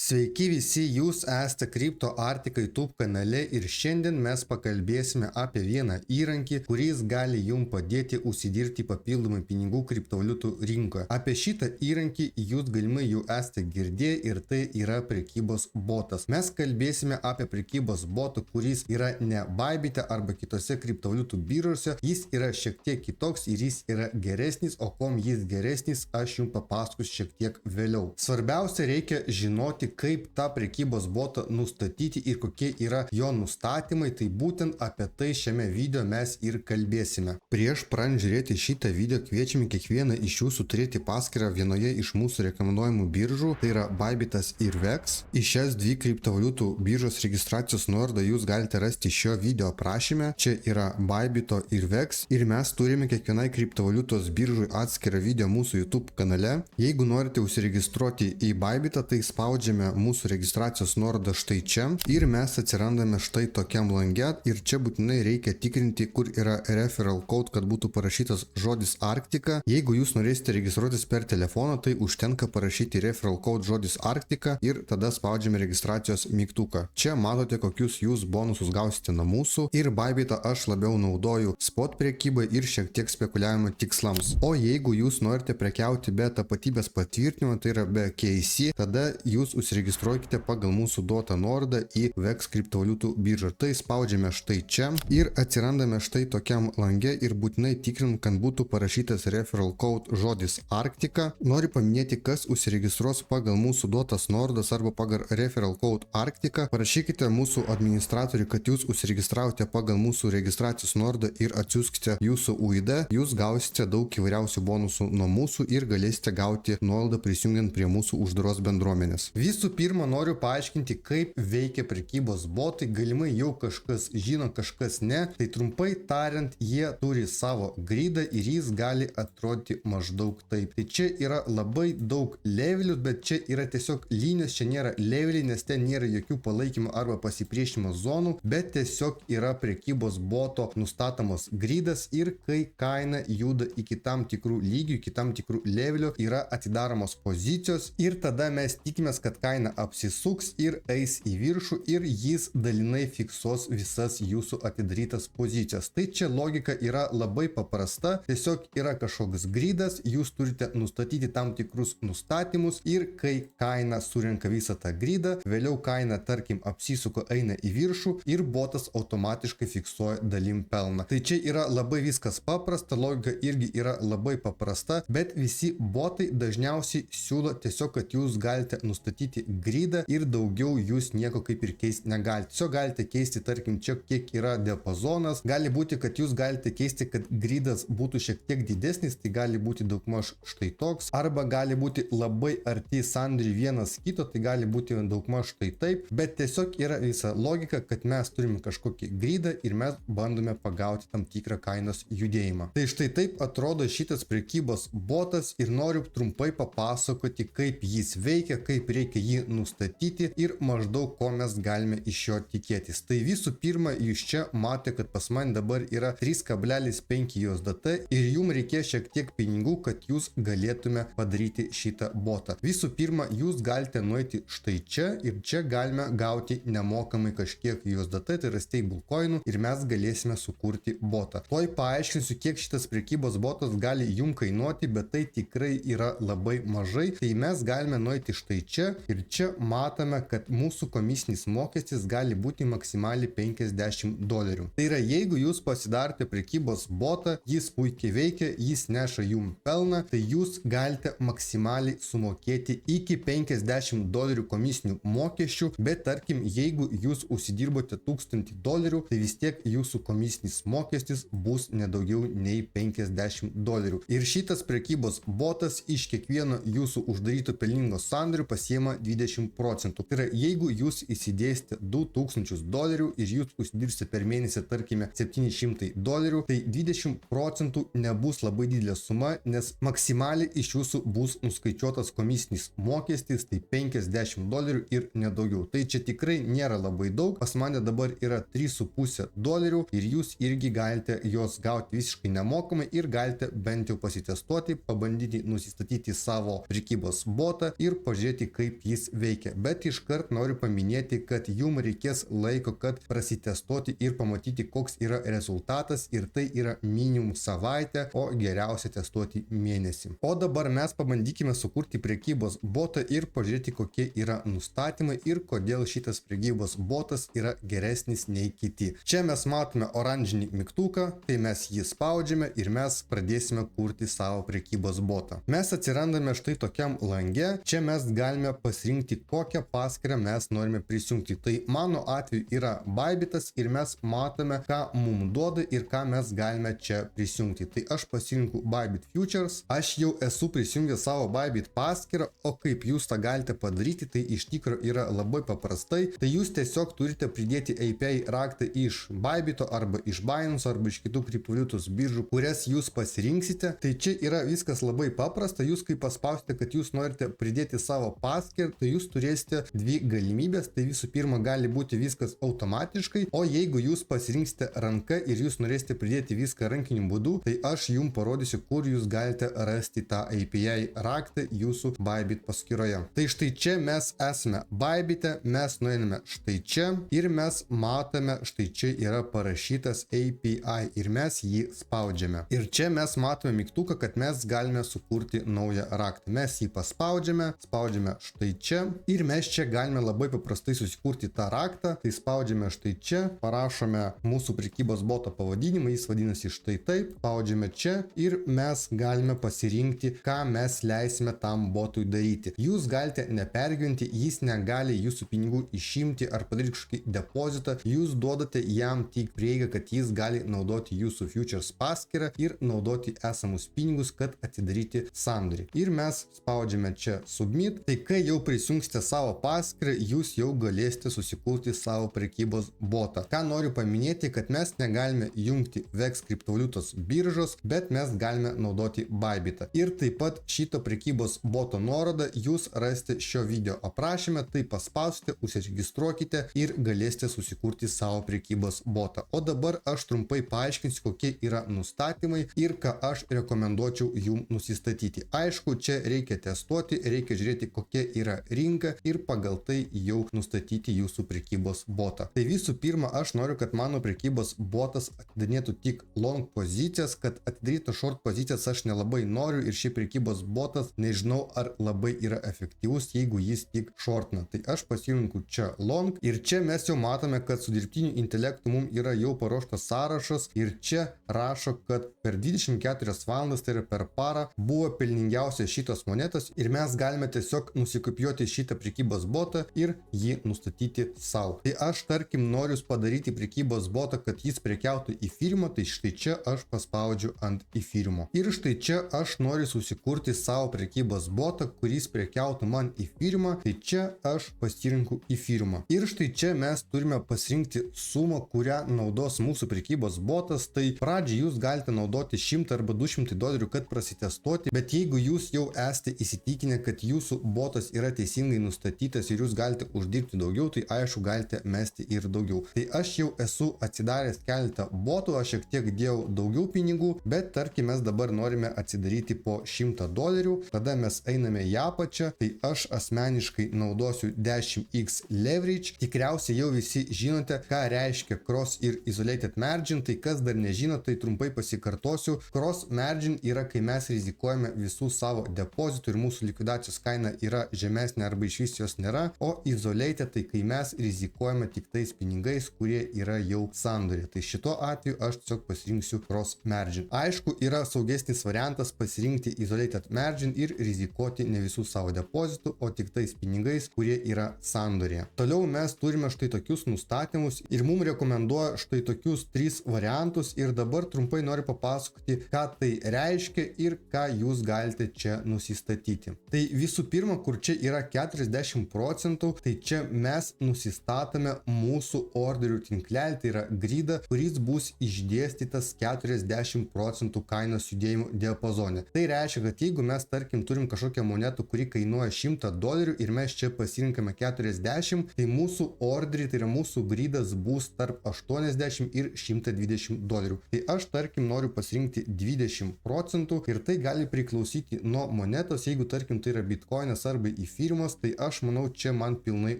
Sveiki visi, jūs esate Crypto Artika YouTube kanale ir šiandien mes pakalbėsime apie vieną įrankį, kuris gali jums padėti užsidirbti papildomai pinigų kriptovaliutų rinkoje. Apie šitą įrankį jūs galimai jau esate girdėję ir tai yra prekybos botas. Mes kalbėsime apie prekybos botą, kuris yra ne Bybit arba kitose kriptovaliutų biržose. Jis yra šiek tiek kitoks ir jis yra geresnis, o kom jis geresnis, aš jums papasakosiu šiek tiek vėliau. Svarbiausia, reikia žinoti, kaip tą prekybos botą nustatyti ir kokie yra jo nustatymai, tai būtent apie tai šiame video mes ir kalbėsime. Prieš pradedant žiūrėti šitą video kviečiame kiekvieną iš jūsų turėti paskyrą vienoje iš mūsų rekomenduojamų biržų, tai yra Bybitas ir VEX. Į šias dvi kriptovaliutų biržos registracijos nuorodą jūs galite rasti šio video aprašyme. Čia yra Bybito ir VEX ir mes turime kiekvienai kriptovaliutos biržui atskirą video mūsų YouTube kanale. Jeigu norite užsiregistruoti į Bybitą, tai spaudžiame mūsų registracijos nuorodą štai čia ir mes atsirandame štai tokiam lange ir čia būtinai reikia tikrinti, kur yra referral code, kad būtų parašytas žodis Arktika. Jeigu jūs norėsite registruotis per telefoną, tai užtenka parašyti referral code žodis Arktika ir tada spaudžiame registracijos mygtuką. Čia matote, kokius jūs bonusus gausite nuo mūsų ir Bybitą aš labiau naudoju spot prekybai ir šiek tiek spekuliavimo tikslams. O jeigu jūs norite prekiauti be tapatybės patvirtinimo, tai yra be KYC, tada jūs užsiregistruokite pagal mūsų duotą nuorodą į VEX kriptovaliutų biržą. Tai spaudžiame štai čia ir atsirandame štai tokiam lange ir būtinai tikrinam, kad būtų parašytas referral code žodis Arktika. Noriu paminėti, kas užsiregistruos pagal mūsų duotas nuorodas arba pagal referral code Arktika. Parašykite mūsų administratoriui, kad jūs užsiregistravote pagal mūsų registracijos nuorodą ir atsiųskite jūsų UID. Jūs gausite daug įvairiausių bonusų nuo mūsų ir galėsite gauti nuolaidą prisijungiant prie mūsų uždaros bendruomenės. Visų pirma, noriu paaiškinti, kaip veikia prekybos botai. Galimai jau kažkas žino, kažkas ne. Tai trumpai tariant, jie turi savo gridą ir jis gali atrodyti maždaug taip. Tai čia yra labai daug levelių, bet čia yra tiesiog linijos, čia nėra leveliai, nes ten nėra jokių palaikymo arba pasipriešinimo zonų, bet tiesiog yra prekybos boto nustatomos gridas ir kai kaina juda iki tam tikrų lygių, iki tam tikrų levelių, yra atidaromos pozicijos ir tada mes tikimės, kad kaina apsisuks ir eis į viršų ir jis dalinai fiksuos visas jūsų atidarytas pozicijas. Tai čia logika yra labai paprasta, tiesiog yra kažkoks gridas, jūs turite nustatyti tam tikrus nustatymus ir kai kaina surenka visą tą gridą, vėliau kaina tarkim apsisuko, eina į viršų ir botas automatiškai fiksuoja dalim pelną. Tai čia yra labai viskas paprasta, logika irgi yra labai paprasta, bet visi botai dažniausiai siūlo tiesiog, kad jūs galite nustatyti gridą ir daugiau jūs nieko kaip ir keisti negalite. Tiesiog galite keisti, tarkim, čia kiek yra diapazonas. Gali būti, kad jūs galite keisti, kad gridas būtų šiek tiek didesnis, tai gali būti daugmaž štai toks. Arba gali būti labai arti sandoriai vienas kito, tai gali būti daugmaž štai taip. Bet tiesiog yra visa logika, kad mes turime kažkokį gridą ir mes bandome pagauti tam tikrą kainos judėjimą. Tai štai taip atrodo šitas prekybos botas ir noriu trumpai papasakoti, kaip jis veikia, kaip reikia jį nustatyti ir maždaug ko mes galime iš jo tikėtis. Tai visų pirma, jūs čia matote, kad pas man dabar yra 3,5 USDT ir jums reikės šiek tiek pinigų, kad jūs galėtume padaryti šitą botą. Visų pirma, jūs galite nueiti štai čia ir čia galime gauti nemokamai kažkiek USDT, tai yra stablecoinų ir mes galėsime sukurti botą. Tuoj paaiškinsiu, kiek šitas prekybos botas gali jums kainuoti, bet tai tikrai yra labai mažai. Tai mes galime nueiti štai čia ir čia matome, kad mūsų komisinis mokestis gali būti maksimaliai $50. Tai yra, jeigu jūs pasidarote prekybos botą, jis puikiai veikia, jis neša jums pelną, tai jūs galite maksimaliai sumokėti iki $50 komisinių mokesčių, bet tarkim, jeigu jūs užsidirbote $1000, tai vis tiek jūsų komisinis mokestis bus nedaugiau nei $50. Ir šitas prekybos botas iš kiekvieno jūsų uždaryto pelningo sandorio pasiema 20%. Tai yra, jeigu jūs įsidėsite $2000 ir jūs užsidirbsite per mėnesį, tarkime, $700, tai 20% nebus labai didelė suma, nes maksimaliai iš jūsų bus nuskaičiuotas komisinis mokestis, tai $50 ir nedaugiau. Tai čia tikrai nėra labai daug. Pas mane dabar yra $3,5 ir jūs irgi galite juos gauti visiškai nemokamai ir galite bent jau pasitestuoti, pabandyti nusistatyti savo prekybos botą ir pažiūrėti, kaip jis jis veikia. Bet iškart noriu paminėti, kad jums reikės laiko, kad prasitestuoti ir pamatyti, koks yra rezultatas, ir tai yra minimum savaitę, o geriausia testuoti mėnesį. O dabar mes pabandykime sukurti prekybos botą ir pažiūrėti, kokie yra nustatymai ir kodėl šitas prekybos botas yra geresnis nei kiti. Čia mes matome oranžinį mygtuką, tai mes jį spaudžiame ir mes pradėsime kurti savo prekybos botą. Mes atsirandame štai tokiam lange, čia mes galime pasirinkti, kokią paskyrą mes norime prisijungti. Tai mano atveju yra Bybitas ir mes matome, ką mums duoda ir ką mes galime čia prisijungti. Tai aš pasirinku Bybit Futures, aš jau esu prisijungęs savo Bybit paskyrą, o kaip jūs tą galite padaryti, tai iš tikrųjų yra labai paprastai. Tai jūs tiesiog turite pridėti API raktą iš Bybito arba iš Binance arba iš kitų kriptovaliutos biržų, kurias jūs pasirinksite. Tai čia yra viskas labai paprasta. Jūs kai paspausite, kad jūs norite pridėti savo paskyrą, tai jūs turėsite dvi galimybės. Tai visų pirma gali būti viskas automatiškai, o jeigu jūs pasirinksite ranka ir jūs norėsite pridėti viską rankiniu būdu, tai aš jums parodysiu, kur jūs galite rasti tą API raktą jūsų Bybit paskyroje. Tai štai čia mes esame Bybite, mes nueiname štai čia ir mes matome, štai čia yra parašytas API ir mes jį spaudžiame. Ir čia mes matome mygtuką, kad mes galime sukurti naują raktą. Mes jį paspaudžiame, spaudžiame štai čia ir mes čia galime labai paprastai susikurti tą raktą. Tai spaudžiame štai čia, parašome mūsų prekybos boto pavadinimą, jis vadinasi štai taip, spaudžiame čia ir mes galime pasirinkti, ką mes leisime tam botui daryti. Jūs galite nepergyventi, jis negali jūsų pinigų išimti ar padaryti kažkokį depozitą, jūs duodate jam tik prieigą, kad jis gali naudoti jūsų futures paskyrą ir naudoti esamus pinigus, kad atidaryti sandorį. Ir mes spaudžiame čia submit. Tai kai jau prisijungsite savo paskyrą, jūs jau galėsite susikurti savo prekybos botą. Ką noriu paminėti, kad mes negalime jungti VEX kriptovaliutos biržos, bet mes galime naudoti Bybitą. Ir taip pat šito prekybos boto nuorodą jūs rasite šio video aprašyme, tai paspausite, užsiregistruokite ir galėsite susikurti savo prekybos botą. O dabar aš trumpai paaiškinsiu, kokie yra nustatymai ir ką aš rekomenduočiau jums nusistatyti. Aišku, čia reikia testuoti, reikia žiūrėti, kokia yra rinka ir pagal tai jau nustatyti jūsų prekybos botą. Tai visų pirma, aš noriu, kad mano prekybos botas atidarinėtų tik long pozicijas, kad atidarytų short pozicijas aš nelabai noriu ir šį prekybos botas nežinau, ar labai yra efektyvus, jeigu jis tik shortina. Tai aš pasirinku čia long ir čia mes jau matome, kad su dirbtiniu intelektu mums yra jau paruoštas sąrašas ir čia rašo, kad per 24 valandas, tai yra per parą, buvo pelningiausias šitos monetos ir mes galime tiesiog nusikopijuoti šitą prekybos botą ir jį nustatyti savo. Tai aš tarkim noriu padaryti prekybos botą, kad jis prekiautų į firmą, tai štai čia aš paspaudžiu ant į firmą. Ir štai čia aš noriu susikurti savo prekybos botą, kuris prekiautų man į firmą, tai čia aš pasirinku į firmą. Ir štai čia mes turime pasirinkti sumą, kurią naudos mūsų prekybos botas. Tai pradžiai jūs galite naudoti 100 arba 200 dolerių, kad prasitestuoti, bet jeigu jūs jau esate įsitikinę, kad jūsų botas yra teisingai nustatytas ir jūs galite uždirbti daugiau, tai aišku galite mesti ir daugiau. Tai aš jau esu atsidaręs keletą botų, aš šiek tiek dėjau daugiau pinigų, bet tarkim mes dabar norime atsidaryti po 100 dolerių, tada mes einame į apačią, tai aš asmeniškai naudosiu 10x leverage. Tikriausiai jau visi žinote, ką reiškia cross ir isolated margin, tai kas dar nežino, tai trumpai pasikartosiu. Cross margin yra, kai mes rizikuojame visų savo depozitų ir mūsų likvidacijos kaina yra žemesnė arba iš vis jos nėra, o isolated tai kai mes rizikuojame tik tais pinigais, kurie yra jau sandorė. Tai šito atveju aš tiesiog pasirinksiu cross margin. Aišku, yra saugesnis variantas pasirinkti isolated margin ir rizikuoti ne visų savo depozitų, o tik tais pinigais, kurie yra sandorėje. Toliau mes turime štai tokius nustatymus ir mums rekomenduoja štai tokius 3 variantus ir dabar trumpai noriu papasakoti, ką tai reiškia ir ką jūs galite čia nusistatyti. Tai visų pirma, kur čia yra 40%, tai čia mes nusistatome mūsų orderių tinklelį, tai yra gridą, kuris bus išdėstytas 40% kainos judėjimo diapazone. Tai reiškia, kad jeigu mes tarkim turim kažkokią monetą, kuri kainuoja 100 dolerių ir mes čia pasirinkame 40, tai mūsų orderį, tai yra mūsų gridas bus tarp 80 ir 120 dolerių. Tai aš tarkim noriu pasirinkti 20% ir tai gali priklausyti nuo monetos, jeigu tarkim tai yra bitcoinas arba Ethereum, pirmas, tai aš manau, čia man pilnai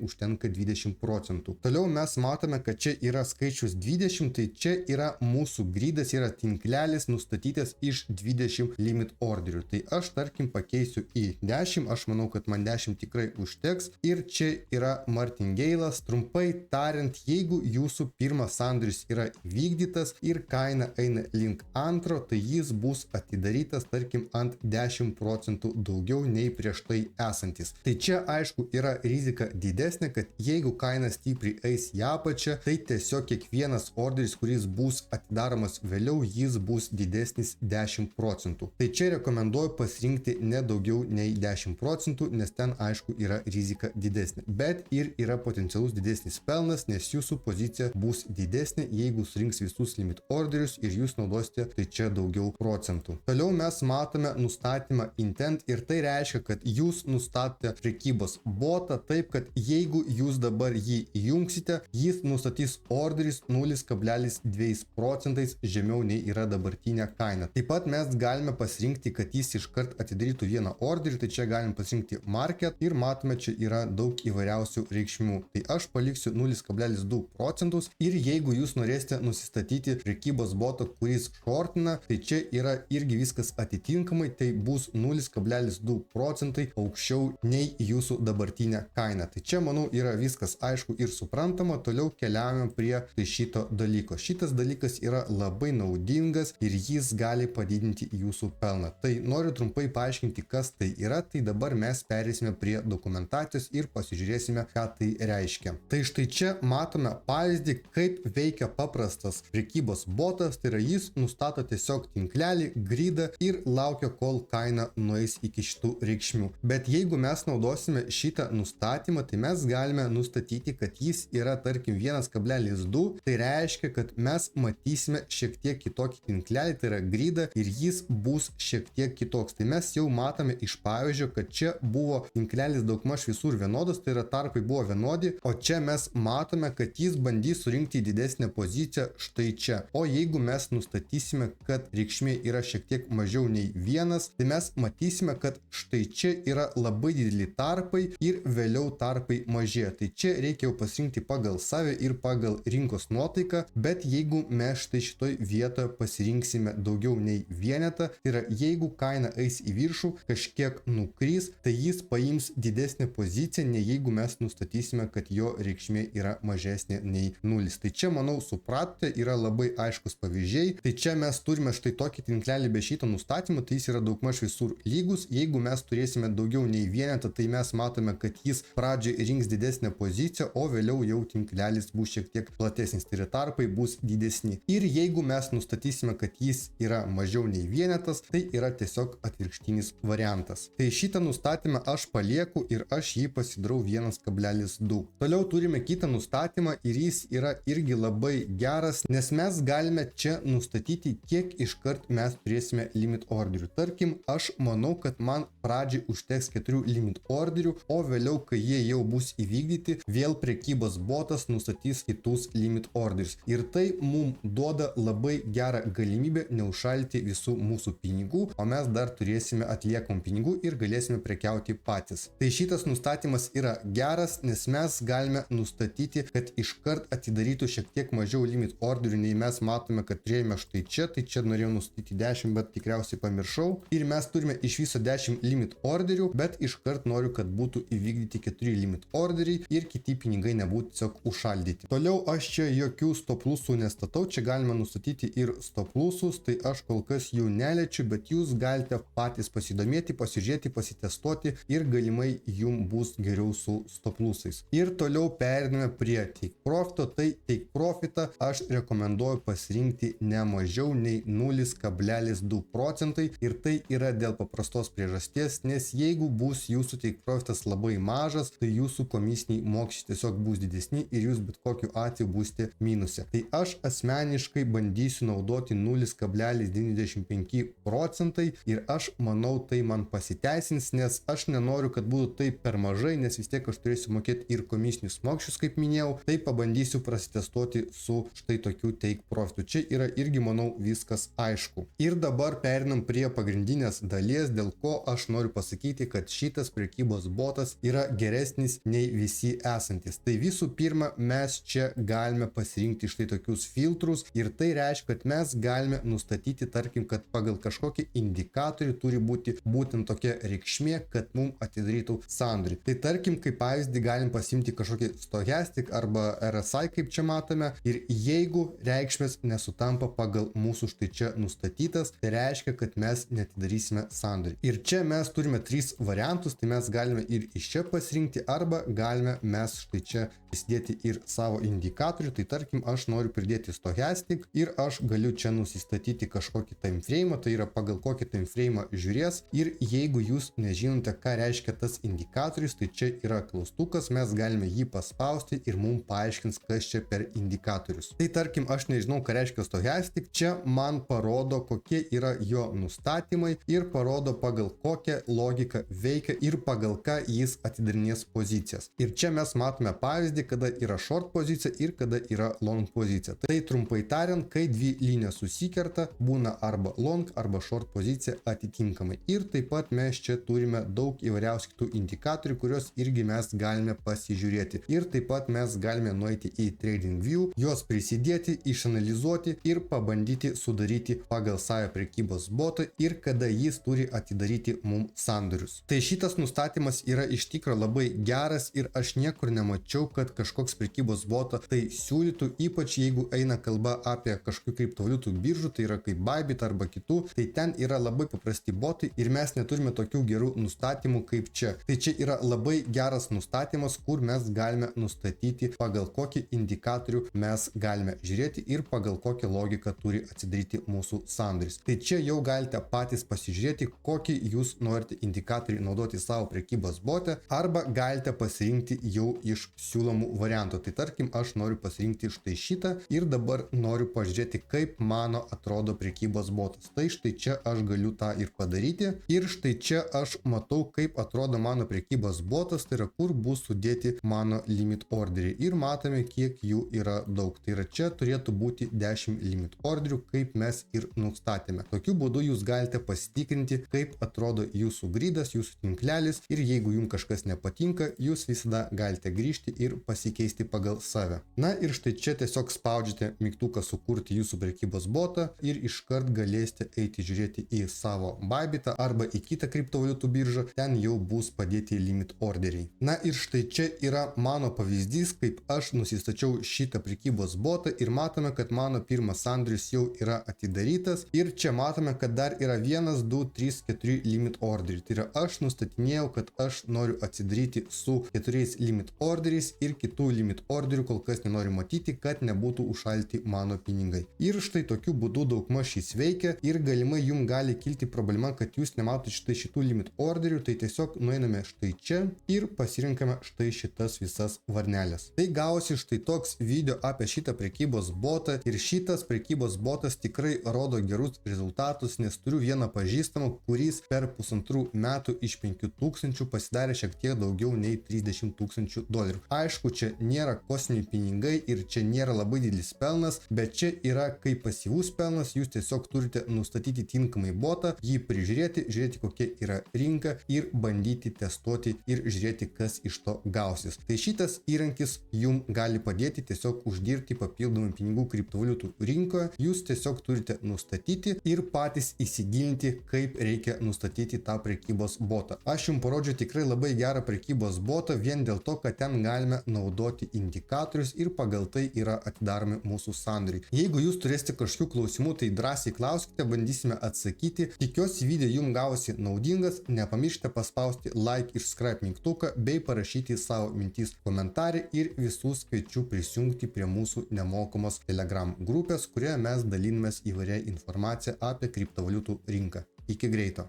užtenka 20%. Toliau mes matome, kad čia yra skaičius 20, tai čia yra mūsų gridas, yra tinklelis nustatytas iš 20 limit orderių. Tai aš tarkim pakeisiu į 10, aš manau, kad man 10 tikrai užteks. Ir čia yra martingeilas. Trumpai tariant, jeigu jūsų pirmas sandoris yra vykdytas ir kaina eina link antro, tai jis bus atidarytas tarkim ant 10% daugiau nei prieš tai esantis. Tai čia aišku yra rizika didesnė, kad jeigu kaina stipriai eis į apačią, tai tiesiog kiekvienas orderis, kuris bus atidaromas vėliau, jis bus didesnis 10%. Tai čia rekomenduoju pasirinkti ne daugiau nei 10%, nes ten aišku yra rizika didesnė. Bet ir yra potencialus didesnis pelnas, nes jūsų pozicija bus didesnė, jeigu surinks visus limit orderius ir jūs naudosite tai čia daugiau procentų. Toliau mes matome nustatymą intent ir tai reiškia, kad jūs nustatote prekybos botą taip, kad jeigu jūs dabar jį įjungsite, jis nustatys orderis 0,2% žemiau nei yra dabartinė kaina. Taip pat mes galime pasirinkti, kad jis iškart atidarytų vieną orderį, tai čia galim pasirinkti market ir matome, čia yra daug įvairiausių reikšmių. Tai aš paliksiu 0,2% ir jeigu jūs norėsite nusistatyti prekybos botą, kuris shortina, tai čia yra irgi viskas atitinkamai, tai bus 0,2% aukščiau nei jūsų dabartinė kaina. Tai čia, manau, yra viskas aišku ir suprantama. Toliau keliaujame prie šito dalyko. Šitas dalykas yra labai naudingas ir jis gali padidinti jūsų pelną. Tai noriu trumpai paaiškinti, kas tai yra. Tai dabar mes perėsime prie dokumentacijos ir pasižiūrėsime, ką tai reiškia. Tai štai čia matome pavyzdį, kaip veikia paprastas prekybos botas. Tai yra jis nustato tiesiog tinklelį, gridą ir laukia, kol kaina nueis iki šitų reikšmių. Bet jeigu mes naudosime šitą nustatymą, tai mes galime nustatyti, kad jis yra tarkim 1,2, tai reiškia, kad mes matysime šiek tiek kitokį tinklelį, tai yra gridą ir jis bus šiek tiek kitoks. Tai mes jau matome iš pavyzdžio, kad čia buvo tinklelis daugmaž visur vienodas, tai yra tarpai buvo vienodi, o čia mes matome, kad jis bandys surinkti didesnę poziciją štai čia. O jeigu mes nustatysime, kad reikšmė yra šiek tiek mažiau nei 1, tai mes matysime, kad štai čia yra labai dideli tarpai ir vėliau tarpai mažėja. Tai čia reikia jau pasirinkti pagal save ir pagal rinkos nuotaiką, bet jeigu mes štai šitoj vietoje pasirinksime daugiau nei vienetą, tai yra jeigu kaina eis į viršų, kažkiek nukrys, tai jis paims didesnę poziciją, nei jeigu mes nustatysime, kad jo reikšmė yra mažesnė nei 0. Tai čia, manau, supratote, yra labai aiškus pavyzdžiai. Tai čia mes turime štai tokį tinklelį be šito nustatymo, tai jis yra daugmaž visur lygus. Jeigu mes turėsime daugiau nei vienetą, tai mes matome, kad jis pradžiai rinks didesnę poziciją, o vėliau jau tinklelis bus šiek tiek platesnis, tai yra tarpai bus didesni. Ir jeigu mes nustatysime, kad jis yra mažiau nei vienetas, tai yra tiesiog atvirkštinis variantas. Tai šitą nustatymą aš palieku ir aš jį pasidarau 1,2. Toliau turime kitą nustatymą ir jis yra irgi labai geras, nes mes galime čia nustatyti, kiek iškart mes turėsime limit orderių. Tarkim, aš manau, kad man pradžiai užteks 4 limit orderių, o vėliau, kai jie jau bus įvykdyti, vėl prekybos botas nustatys kitus limit orderius. Ir tai mums duoda labai gerą galimybę neužšalti visų mūsų pinigų, o mes dar turėsime atliekamų pinigų ir galėsime prekiauti patys. Tai šitas nustatymas yra geras, nes mes galime nustatyti, kad iškart atidarytų šiek tiek mažiau limit orderių, nei mes matome, kad turėjome štai čia, tai čia norėjau nustatyti 10, bet tikriausiai pamiršau. Ir mes turime iš viso 10 limit orderių, bet iškart noriu, kad būtų įvykdyti 4 limit orderiai ir kiti pinigai nebūtų tiesiog užšaldyti. Toliau aš čia jokių stop lossų nestatau, čia galima nustatyti ir stop lossus, tai aš kol kas jų neliečiu, bet jūs galite patys pasidomėti, pasižiūrėti, pasitestuoti ir galimai jums bus geriau su stop lossais. Ir toliau pereiname prie take profito, tai take profitą aš rekomenduoju pasirinkti ne mažiau nei 0,2% ir tai yra dėl paprastos priežasties, nes jeigu bus jūsų take profitas labai mažas, tai jūsų komisiniai mokesčiai tiesiog bus didesni ir jūs bet kokiu atveju būsite minuse. Tai aš asmeniškai bandysiu naudoti 0,95% ir aš manau, tai man pasiteisins, nes aš nenoriu, kad būtų taip per mažai, nes vis tiek aš turėsiu mokėti ir komisinius mokesčius, kaip minėjau, tai pabandysiu prasitestuoti su štai tokiu take profitu. Čia yra irgi, manau, viskas aišku. Ir dabar perinam prie pagrindinės dalies, dėl ko aš noriu pasakyti, kad šitas prekybos prekybos botas yra geresnis nei visi esantis. Tai visų pirma, mes čia galime pasirinkti štai tokius filtrus ir tai reiškia, kad mes galime nustatyti, tarkim, kad pagal kažkokį indikatorių turi būti būtent tokia reikšmė, kad mums atidarytų sandorį. Tai tarkim, kaip pavyzdį galim pasimti kažkokį Stochastic arba RSI, kaip čia matome, ir jeigu reikšmės nesutampa pagal mūsų štai čia nustatytas, tai reiškia, kad mes netidarysime sandorį. Ir čia mes turime 3 variantus, tai mes galime ir iš čia pasirinkti, arba galime mes štai čia įsidėti ir savo indikatorių. Tai tarkim, aš noriu pridėti Stochastic ir aš galiu čia nusistatyti kažkokį time frame, tai yra pagal kokį time frame žiūrės. Ir jeigu jūs nežinote, ką reiškia tas indikatorius, tai čia yra klaustukas, mes galime jį paspausti ir mums paaiškins, kas čia per indikatorius. Tai tarkim, aš nežinau, ką reiškia Stochastic, čia man parodo, kokie yra jo nustatymai ir parodo, pagal kokią logiką veikia ir pagal ką jis atidarinės pozicijas. Ir čia mes matome pavyzdį, kada yra short pozicija ir kada yra long pozicija. Tai trumpai tariant, kai dvi linijos susikerta, būna arba long arba short pozicija atitinkamai. Ir taip pat mes čia turime daug įvairiausių kitų indikatorių, kuriuos irgi mes galime pasižiūrėti. Ir taip pat mes galime nueiti į TradingView, juos prisidėti, išanalizuoti ir pabandyti sudaryti pagal savo prekybos botą ir kada jis turi atidaryti mums sandorius. Tai šitas nustatymas yra iš tikro labai geras ir aš niekur nemačiau, kad kažkoks prekybos botas tai siūlytų, ypač jeigu eina kalba apie kažkokių kriptovaliutų biržų, tai yra kaip Bybit arba kitų, tai ten yra labai paprasti botai ir mes neturime tokių gerų nustatymų kaip čia. Tai čia yra labai geras nustatymas, kur mes galime nustatyti, pagal kokį indikatorių mes galime žiūrėti ir pagal kokią logiką turi atsidaryti mūsų sandoris. Tai čia jau galite patys pasižiūrėti, kokį jūs norite indikatorių naudoti savo prekybos bote, arba galite pasirinkti jau iš siūlomų variantų. Tai tarkim, aš noriu pasirinkti štai šitą ir dabar noriu pažiūrėti, kaip mano atrodo prekybos botas. Tai štai čia aš galiu tą ir padaryti. Ir štai čia aš matau, kaip atrodo mano prekybos botas, tai yra kur bus sudėti mano limit orderiai. Ir matome, kiek jų yra daug. Tai yra čia turėtų būti 10 limit orderių, kaip mes ir nustatėme. Tokiu būdu jūs galite pasitikrinti, kaip atrodo jūsų gridas, jūsų tinklelis ir jeigu jums kažkas nepatinka, jūs visada galite grįžti ir pasikeisti pagal save. Na ir štai čia tiesiog spaudžiate mygtuką sukurti jūsų prekybos botą ir iškart galėsite eiti žiūrėti į savo Bybitą arba į kitą kriptovaliutų biržą, ten jau bus padėti limit orderiai. Na ir štai čia yra mano pavyzdys, kaip aš nusistačiau šitą prekybos botą ir matome, kad mano pirmas sandoris jau yra atidarytas ir čia matome, kad dar yra 1, 2, 3, 4 limit orderiai. Tai yra aš nustatinėjau, kad aš noriu atsidaryti su 4 limit orderiais ir kitų limit orderių kol kas nenoriu matyti, kad nebūtų užšalti mano pinigai. Ir štai tokiu būdu daugmaž jis veikia ir galimai jums gali kilti problema, kad jūs nematote štai šitų limit orderių, tai tiesiog nueiname štai čia ir pasirinkame štai šitas visas varnelės. Tai gausi štai toks video apie šitą prekybos botą ir šitas prekybos botas tikrai rodo gerus rezultatus, nes turiu vieną pažįstamą, kuris per 1,5 metų iš 5,000 pasidarė šiek tiek daugiau nei 30,000 dolerių. Aišku, čia nėra kosminiai pinigai ir čia nėra labai didelis pelnas, bet čia yra kaip pasyvus pelnas, jūs tiesiog turite nustatyti tinkamai botą, jį prižiūrėti, žiūrėti kokia yra rinka ir bandyti testuoti ir žiūrėti, kas iš to gausis. Tai šitas įrankis jums gali padėti tiesiog uždirbti papildomų pinigų kriptovaliutų rinkoje, jūs tiesiog turite nustatyti ir patys įsigilinti, kaip reikia nustatyti tą prekybos botą. Aš jums parodžiau tikrai labai gerą prekybos botą vien dėl to, kad ten galime naudoti indikatorius ir pagal tai yra atidaromi mūsų sandoriai. Jeigu jūs turėsite kažkokių klausimų, tai drąsiai klauskite, bandysime atsakyti. Tikiuosi video jums gavosi naudingas, nepamirškite paspausti like ir subscribe mygtuką bei parašyti savo mintis komentarį ir visus kviečiu prisijungti prie mūsų nemokamos Telegram grupės, kurioje mes dalinamės įvairia informacija apie kriptovaliutų rinką. Iki greito.